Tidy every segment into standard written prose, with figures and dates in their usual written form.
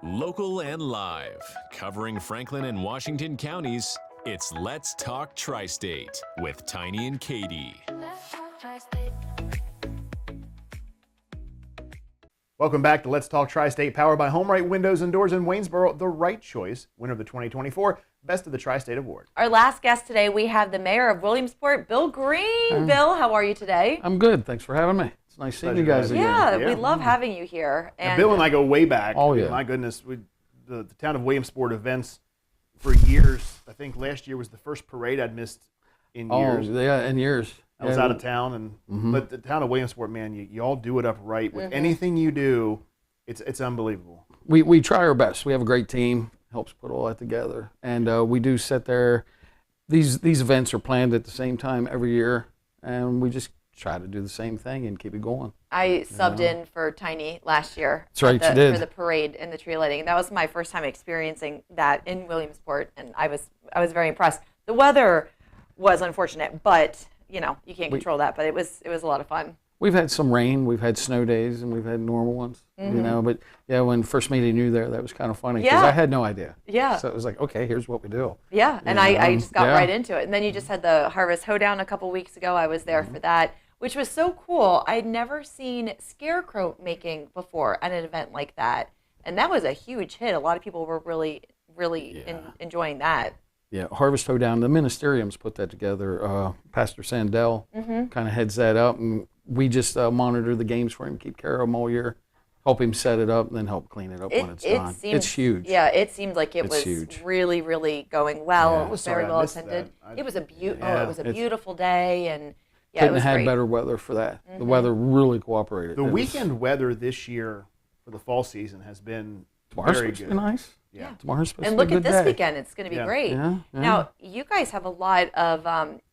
Local and live, covering Franklin and Washington counties, it's Let's Talk Tristate with Tiny and Katy. Welcome back to Let's Talk Tri-State, powered by Home Right Windows and Doors in Waynesboro, the right choice, winner of the 2024 Best of the Tri-State Award. Our last guest today, we have the mayor of Williamsport, Bill Green. Bill, how are you today? I'm good. Thanks for having me. It's nice seeing you guys again. Yeah, we love having you here. And Bill and I go way back. Oh, yeah. My goodness, the town of Williamsport events for years. I think last year was the first parade I'd missed in years. Oh, yeah, in years. I was out of town, but the town of Williamsport, man, you all do it up right. With anything you do, it's unbelievable. We try our best. We have a great team, helps put all that together. And we do sit there. These events are planned at the same time every year, and we just try to do the same thing and keep it going. I subbed in for Tiny last year. That's right, you did. For the parade and the tree lighting. And that was my first time experiencing that in Williamsport, and I was very impressed. The weather was unfortunate, but you can't control that. But it was a lot of fun. We've had some rain, we've had snow days, and we've had normal ones. But yeah, when first meeting you there, that was kind of funny because I had no idea. Yeah. So it was like, okay, here's what we do. Yeah, and I just got right into it. And then you just had the Harvest Hoedown a couple weeks ago. I was there for that, which was so cool. I'd never seen scarecrow making before at an event like that. And that was a huge hit. A lot of people were really enjoying that. Yeah, Harvest Hoedown, the ministeriums put that together. Pastor Sandell kind of heads that up, and we just monitor the games for him, keep care of him all year, help him set it up, and then help clean it up when it's done. It's huge. Yeah, it seemed like it was huge. really, really going well. Yeah. It was very well attended. It was a beautiful day, and it couldn't was have had great. better weather for that. The weather really cooperated. The weekend weather this year for the fall season has been very good. Nice. Yeah. Tomorrow's supposed And to look be a at good this day. weekend. It's going to be great. Yeah. Now, you guys have a lot of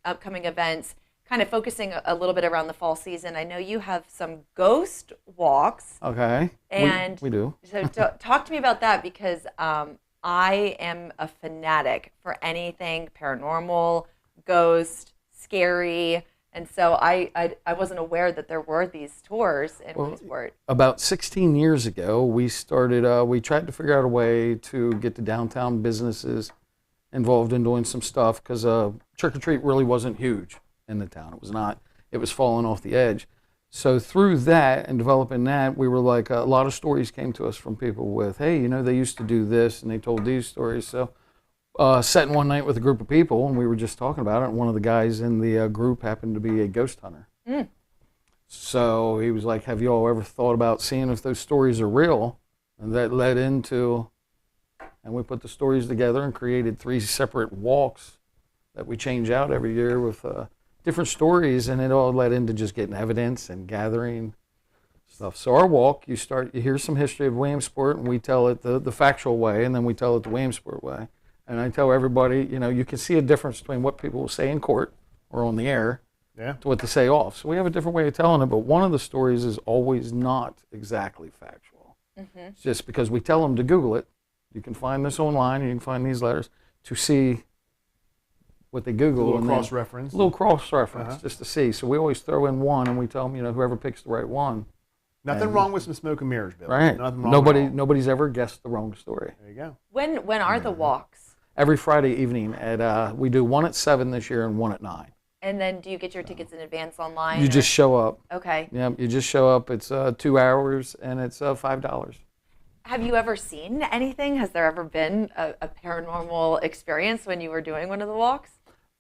upcoming events kind of focusing a little bit around the fall season. I know you have some ghost walks. Okay. And we do. So talk to me about that, because I am a fanatic for anything paranormal, ghost, scary. And so I wasn't aware that there were these tours in Williamsport. About 16 years ago, we started, we tried to figure out a way to get the downtown businesses involved in doing some stuff, because trick-or-treat really wasn't huge in the town. It was not. It was falling off the edge. So through that and developing that, we were like, a lot of stories came to us from people with, hey, they used to do this, and they told these stories. So sat in one night with a group of people, and we were just talking about it, and one of the guys in the group happened to be a ghost hunter. So he was like, have you all ever thought about seeing if those stories are real? And that led into, and we put the stories together and created 3 separate walks that we change out every year with different stories, and it all led into just getting evidence and gathering stuff. So our walk, you hear some history of Williamsport, and we tell it the factual way, and then we tell it the Williamsport way. And I tell everybody, you can see a difference between what people will say in court or on the air to what they say off. So we have a different way of telling it, but one of the stories is always not exactly factual. It's just because we tell them to Google it. You can find this online, and you can find these letters to see what they Google. A little cross-reference. Just to see. So we always throw in one, and we tell them, whoever picks the right one. Nothing wrong with some smoke and mirrors, Bill. Right. Nothing wrong at all. Nobody's ever guessed the wrong story. There you go. When are the walks? Every Friday evening at we do one at 7 this year and one at 9. And then do you get your tickets in advance online? You just show up. Okay. Yeah, you just show up. It's 2 hours, and it's $5. Have you ever seen anything? Has there ever been a paranormal experience when you were doing one of the walks?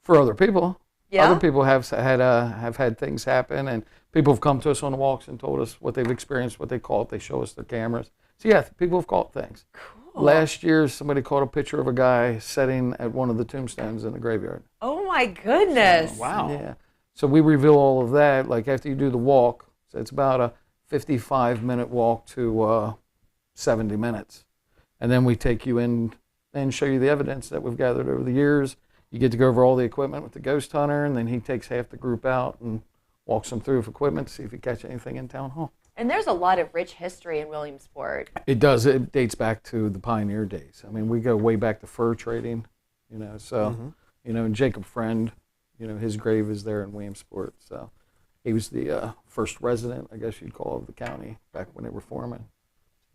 For other people. Yeah? Other people have had things happen, and people have come to us on the walks and told us what they've experienced, what they caught. They show us their cameras. So yeah, people have caught things. Cool. Last year, somebody caught a picture of a guy sitting at one of the tombstones in the graveyard. Oh my goodness. Wow. Yeah. So we reveal all of that, like after you do the walk. So it's about a 55-minute walk to 70 minutes. And then we take you in and show you the evidence that we've gathered over the years. You get to go over all the equipment with the ghost hunter, and then he takes half the group out and walks them through with equipment to see if he catch anything in town hall. And there's a lot of rich history in Williamsport. It does. It dates back to the pioneer days. I mean, we go way back to fur trading, so, and Jacob Friend, his grave is there in Williamsport. So he was the first resident, I guess you'd call, of the county back when they were forming.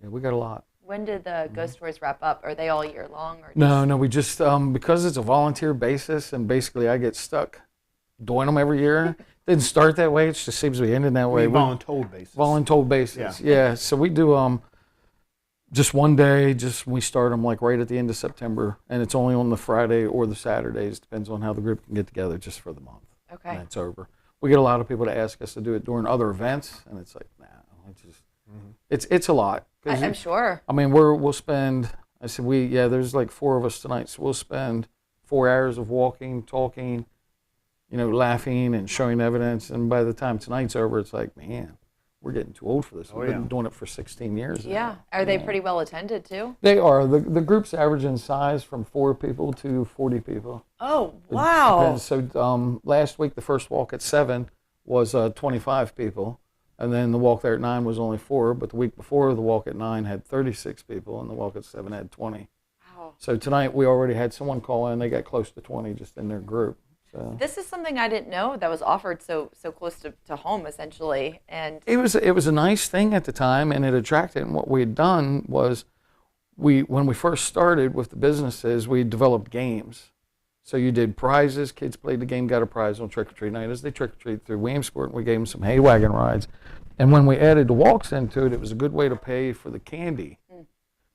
Yeah, we got a lot. When did the ghost tours wrap up? Are they all year long? Or No, we just, because it's a volunteer basis and basically I get stuck doing them every year. Didn't start that way. It just seems to be ending that way. Voluntold basis. Voluntold basis, yeah. So we do just one day, we start them like right at the end of September, and it's only on the Friday or the Saturdays, depends on how the group can get together just for the month. Okay. And it's over. We get a lot of people to ask us to do it during other events, and it's like, nah, it's a lot. I'm sure. I mean, we'll spend, I said there's like 4 of us tonight, so we'll spend 4 hours of walking, talking, laughing and showing evidence, and by the time tonight's over, it's like, man, we're getting too old for this. We've been doing it for 16 years. Yeah. Now. Are they pretty well attended too? They are. The group's average in size from 4 people to 40 people. Oh, wow. So last week, the first walk at 7 was 25 people. And then the walk there at 9 was only 4. But the week before, the walk at 9 had 36 people. And the walk at 7 had 20. Wow. So tonight, we already had someone call in. They got close to 20 just in their group. So. This is something I didn't know that was offered so close to home, essentially. And it was a nice thing at the time, and it attracted. And what we had done was, when we first started with the businesses, we developed games. So you did prizes. Kids played the game, got a prize on trick or treat night as they trick or treat through Williamsport. And we gave them some hay wagon rides, and when we added the walks into it, it was a good way to pay for the candy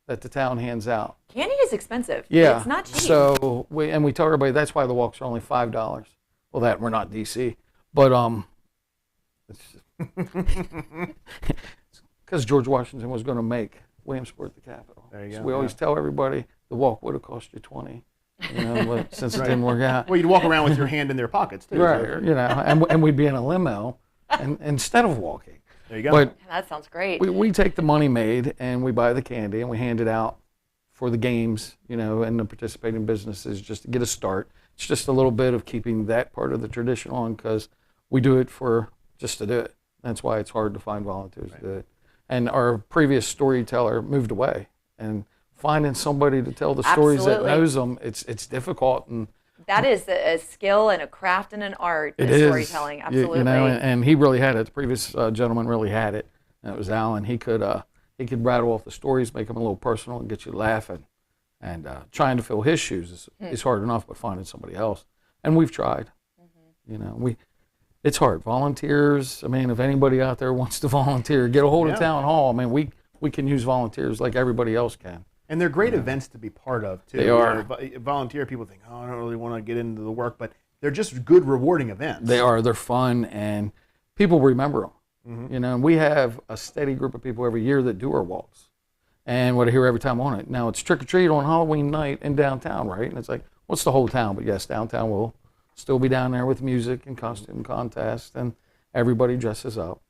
that the town hands out. Candy is expensive. Yeah. It's not cheap. So we tell everybody that's why the walks are only $5. Well, we're not DC, but it's because George Washington was going to make Williamsport the capital. There you go. So we always tell everybody the walk would have cost you 20. But since it didn't work out. Well, you'd walk around with your hand in their pockets too. Right. So. And we'd be in a limo and instead of walking. There you go. But that sounds great. we take the money made and we buy the candy and we hand it out for the games, and the participating businesses just to get a start. It's just a little bit of keeping that part of the tradition on because we do it just to do it. That's why it's hard to find volunteers to do it. And our previous storyteller moved away, and finding somebody to tell the stories that knows them, it's difficult. And that is a skill and a craft and an art. It is storytelling, absolutely. And he really had it. The previous gentleman really had it. And it was Alan. He could rattle off the stories, make them a little personal, and get you laughing. And trying to fill his shoes is hard enough, but finding somebody else. And we've tried. It's hard. Volunteers. I mean, if anybody out there wants to volunteer, get a hold of Town Hall. I mean, we can use volunteers like everybody else can. And they're great events to be part of, too. They are. Volunteer people think, I don't really want to get into the work, but they're just good, rewarding events. They are. They're fun, and people remember them. And we have a steady group of people every year that do our walks. And what I hear every time on it, now it's trick or treat on Halloween night in downtown, right? And it's like, what's the whole town? But yes, downtown will still be down there with music and costume contest, and everybody dresses up.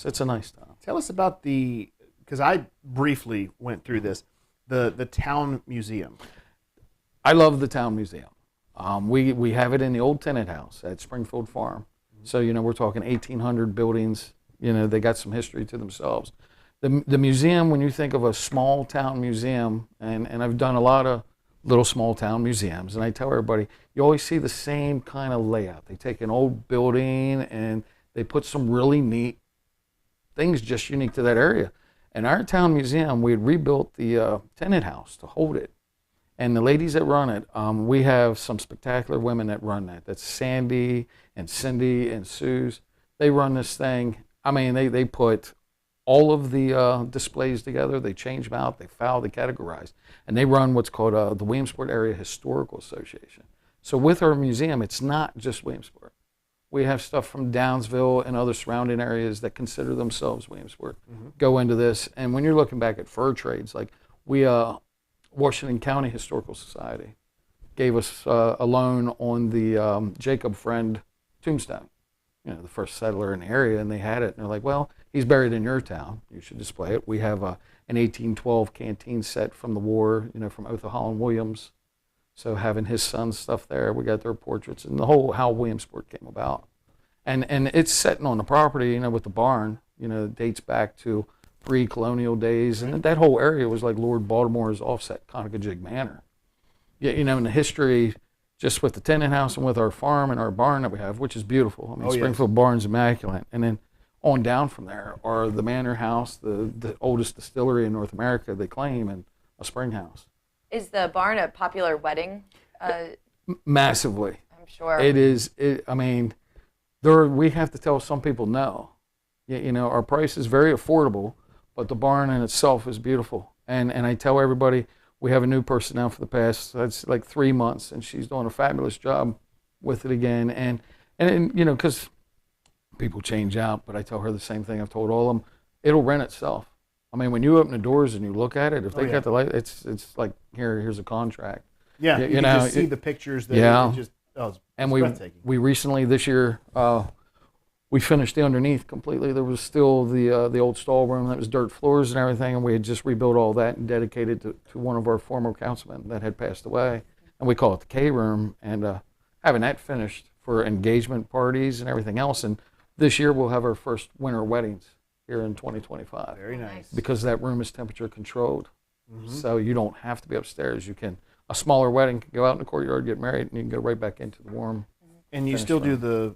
It's a nice time. Tell us about because I briefly went through this, the town museum. I love the town museum. We have it in the old tenant house at Springfield Farm. So, we're talking 1800 buildings. They got some history to themselves. The museum, when you think of a small town museum, and I've done a lot of little small town museums, and I tell everybody, you always see the same kind of layout. They take an old building and they put some really neat things just unique to that area. In our town museum, we had rebuilt the tenant house to hold it. And the ladies that run it, we have some spectacular women that run that. That's Sandy and Cindy and Suze. They run this thing. I mean, they put all of the displays together. They change them out. They file, they categorize. And they run what's called the Williamsport Area Historical Association. So with our museum, it's not just Williamsport. We have stuff from Downsville and other surrounding areas that consider themselves Williamsport go into this. And when you're looking back at fur trades, like Washington County Historical Society gave us a loan on the Jacob Friend tombstone, the first settler in the area, and they had it. And they're like, well, he's buried in your town. You should display it. We have an 1812 canteen set from the war, from Otha Williams. So having his son's stuff there, we got their portraits and the whole how Williamsport came about. And it's sitting on the property, with the barn, it dates back to pre-colonial days. And that whole area was like Lord Baltimore's offset Conococheague Manor. Yeah, in the history, just with the tenant house and with our farm and our barn that we have, which is beautiful. I mean, Springfield Barn's immaculate. And then on down from there are the Manor House, the oldest distillery in North America, they claim, and a spring house. Is the barn a popular wedding? Massively. I'm sure. It is. I mean, we have to tell some people no. You know, our price is very affordable, but the barn in itself is beautiful. And I tell everybody, we have a new person now for the past, that's like 3 months, and she's doing a fabulous job with it again. And you know, because people change out, but I tell her the same thing I've told all of them, it'll rent itself. I mean, when you open the doors and you look at it, if they got the light, it's like, here's a contract. Yeah, you know, just see the pictures that yeah. it just, it's and breathtaking. we recently, this year, we finished the underneath completely. There was still the old stall room that was dirt floors and everything, and we had just rebuilt all that and dedicated to one of our former councilmen that had passed away. And we call it the K room, and having that finished for engagement parties and everything else. And this year we'll have our first winter weddings here in 2025. Very nice. Because that room is temperature controlled. Mm-hmm. So you don't have to be upstairs. You can, a smaller wedding can go out in the courtyard, get married, and you can go right back into the warm. And you still do the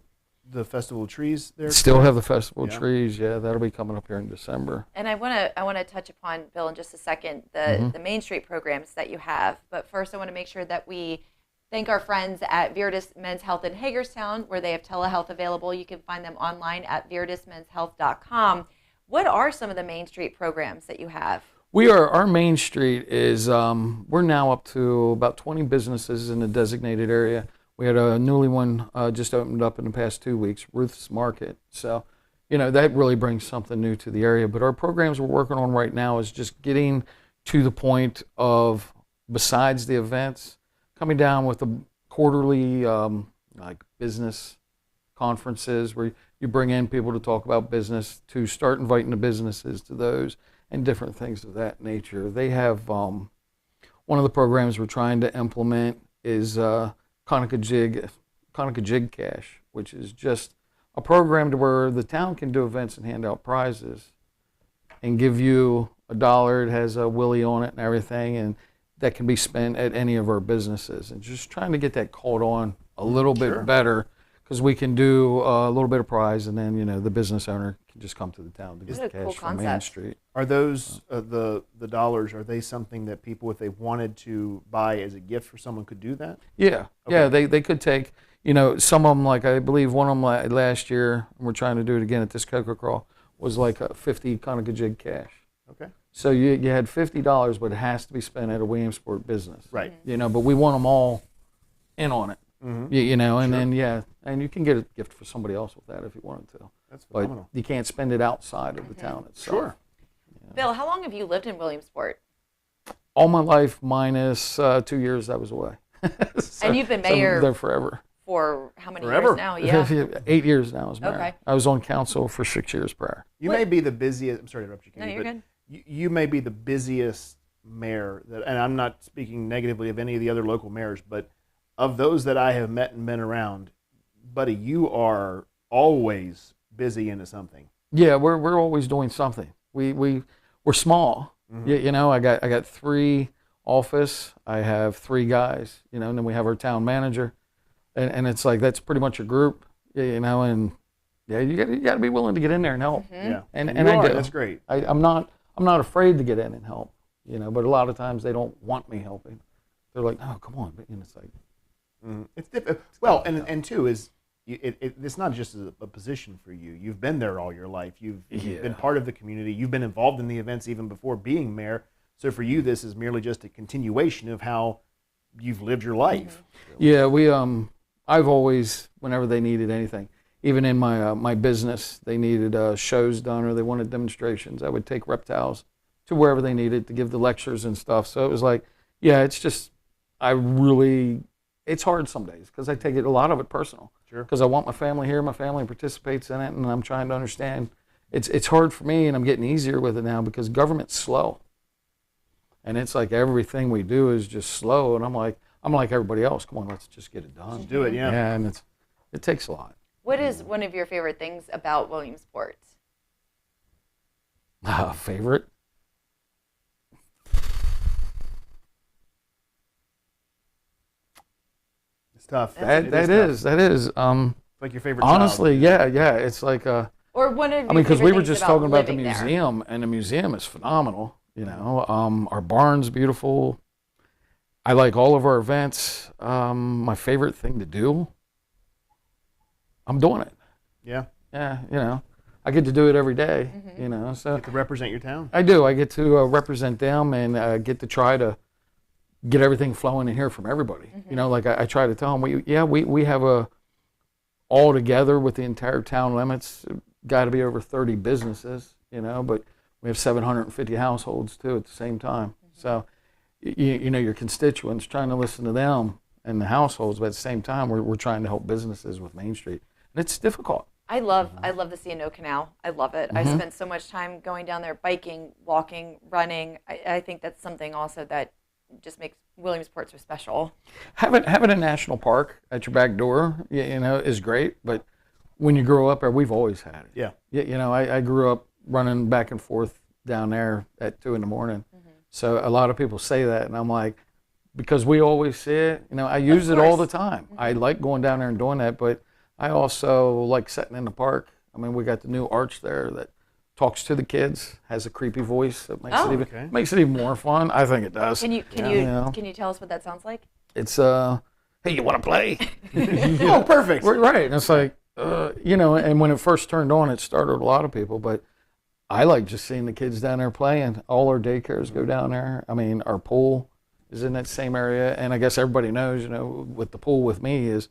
festival of trees there? Still have the festival of trees, yeah. That'll be coming up here in December. And I want to touch upon, Bill, in just a second, the Main Street programs that you have. But first, I want to make sure that we thank our friends at Viridis Men's Health in Hagerstown, where they have telehealth available. You can find them online at viridismenshealth.com. What are some of the Main Street programs that you have? Our Main Street is, we're now up to about 20 businesses in the designated area. We had a newly one just opened up in the past 2 weeks, Ruth's Market. So, you know, that really brings something new to the area. But our programs we're working on right now is just getting to the point of, besides the events, coming down with the quarterly like business conferences where you bring in people to talk about business, to start inviting the businesses to those and different things of that nature. They have one of the programs we're trying to implement is Conica Jig Cash, which is just a program to where the town can do events and hand out prizes and give you $1. It has a Willie on it and everything, and that can be spent at any of our businesses. And just trying to get that caught on a little bit better, because we can do a little bit of prize, and then, you know, the business owner can just come to the town to get the cash from Main Street. Are those the dollars? Are they something that people, if they wanted to buy as a gift for someone, could do that? Yeah, yeah. They could take, you know, some of them, like I believe one of them last year, and we're trying to do it again at this Coca Crawl, was like a 50 Conica Jig Cash. Okay. So you had $50, but it has to be spent at a Williamsport business. Right. You know, but we want them all in on it. Mm-hmm. You know, and then and you can get a gift for somebody else with that if you wanted to. That's phenomenal. But you can't spend it outside of the town itself. Sure. Yeah. Bill, how long have you lived in Williamsport? All my life, minus 2 years I was away. So, and you've been mayor there forever. For how many years now? Yeah. 8 years now as mayor. Okay. I was on council for 6 years prior. You may be the busiest. I'm sorry to interrupt you, Katy. No, you're good. You may be the busiest mayor that, and I'm not speaking negatively of any of the other local mayors, but of those that I have met and been around, buddy, you are always busy into something. Yeah, we're always doing something. We're small. Mm-hmm. You know, I got 3 office. I have 3 guys. You know, and then we have our town manager, and it's like that's pretty much a group. You know, and yeah, you got to be willing to get in there and help. Mm-hmm. Yeah, and I do. That's great. I'm not afraid to get in and help. You know, but a lot of times they don't want me helping. They're like, "Oh, come on!" But you know, it's like. It's difficult. Well, and two is, it's not just a position for you. You've been there all your life. You've been part of the community. You've been involved in the events even before being mayor. So for you, this is merely just a continuation of how you've lived your life. Mm-hmm. Yeah, I've always, whenever they needed anything, even in my business, they needed shows done or they wanted demonstrations, I would take reptiles to wherever they needed to give the lectures and stuff. So it was like, it's just, it's hard some days because I take a lot of it personal. Sure. Because I want my family here, my family participates in it, and I'm trying to understand. It's hard for me, and I'm getting easier with it now because government's slow. And it's like everything we do is just slow, and I'm like everybody else. Come on, let's just get it done. Let's do it, yeah. Yeah, and it takes a lot. What is one of your favorite things about Williamsport? Favorite? It's tough. That is. It's like your favorite honestly, child. yeah. It's like Or one of I mean, because we were just talking about the living there? museum, and the museum is phenomenal. You know, our barn's beautiful. I like all of our events. My favorite thing to do, I'm doing it. Yeah. Yeah, you know, I get to do it every day, you know, so. To represent your town. I do. I get to represent them and get to try to get everything flowing in here from everybody. You know, like I try to tell them, we have all together with the entire town limits, got to be over 30 businesses, you know, but we have 750 households too at the same time. So, you know, your constituents, trying to listen to them and the households, but at the same time, we're trying to help businesses with Main Street. And it's difficult. I love the C&O Canal. I love it. I spent so much time going down there, biking, walking, running. I think that's something also that just makes Williamsport so special. Having a national park at your back door, you know, is great. But when you grow up there, we've always had it. Yeah. You know, I grew up running back and forth down there at 2 a.m. So a lot of people say that, and I'm like, because we always see it. You know, I use it all the time. I like going down there and doing that, but I also like sitting in the park. I mean, we got the new arch there that talks to the kids, has a creepy voice that makes it even more fun. I think it does. Can you tell us what that sounds like? It's hey, you want to play? Oh, perfect. Right. And it's like you know, and when it first turned on, it startled a lot of people, but I like just seeing the kids down there playing. All our daycares go down there. I mean, our pool is in that same area, and I guess everybody knows, you know, with the pool with me is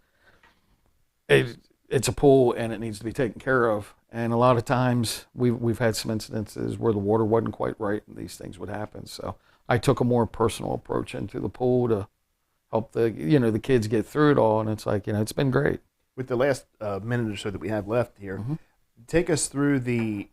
it's a pool and it needs to be taken care of. And a lot of times we've had some incidences where the water wasn't quite right and these things would happen. So I took a more personal approach into the pool to help the kids get through it all. And it's like, you know, it's been great. With the last minute or so that we have left here, take us through the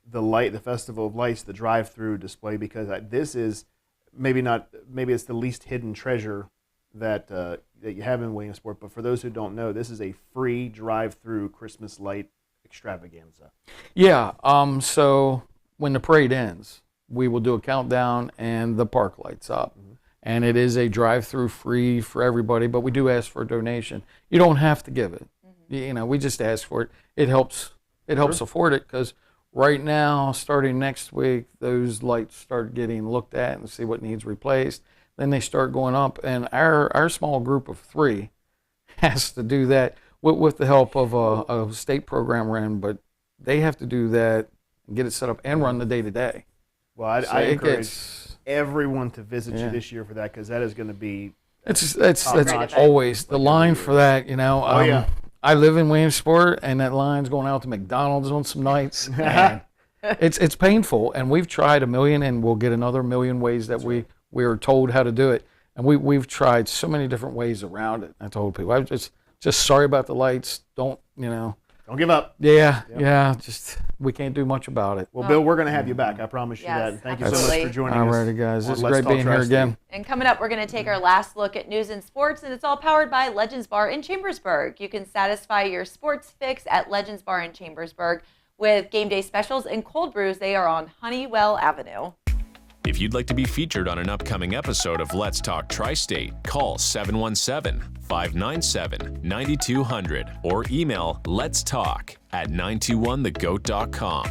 Festival of Lights, the drive-through display, because this is maybe it's the least hidden treasure that you have in Williamsport. But for those who don't know, this is a free drive-through Christmas light extravaganza. Yeah. So when the parade ends, we will do a countdown and the park lights up. And it is a drive-through free for everybody, but we do ask for a donation. You don't have to give it. You know, we just ask for it. It helps afford it, because right now, starting next week, those lights start getting looked at and see what needs replaced. Then they start going up, and our small group of 3 has to do that with the help of a state program we're in, but they have to do that and get it set up and run the day-to-day. Well, I encourage everyone to visit you this year for that, because that is going to be it's always the line for that, you know. I live in Williamsport, and that line's going out to McDonald's on some nights. And it's painful, and we've tried 1 million, and we'll get another 1 million ways that we are told how to do it. And we've tried so many different ways around it. I told people, I'm just sorry about the lights. Don't give up. Yeah. Just we can't do much about it. Well, Bill, we're going to have you back. I promise you that. And thank you so much for joining us. All righty, guys. It's great being here again. And coming up, we're going to take our last look at news and sports, and it's all powered by Legends Bar in Chambersburg. You can satisfy your sports fix at Legends Bar in Chambersburg with game day specials and cold brews. They are on Honeywell Avenue. If you'd like to be featured on an upcoming episode of Let's Talk Tri-State, call 717-597-9200 or email letstalk@921thegoat.com.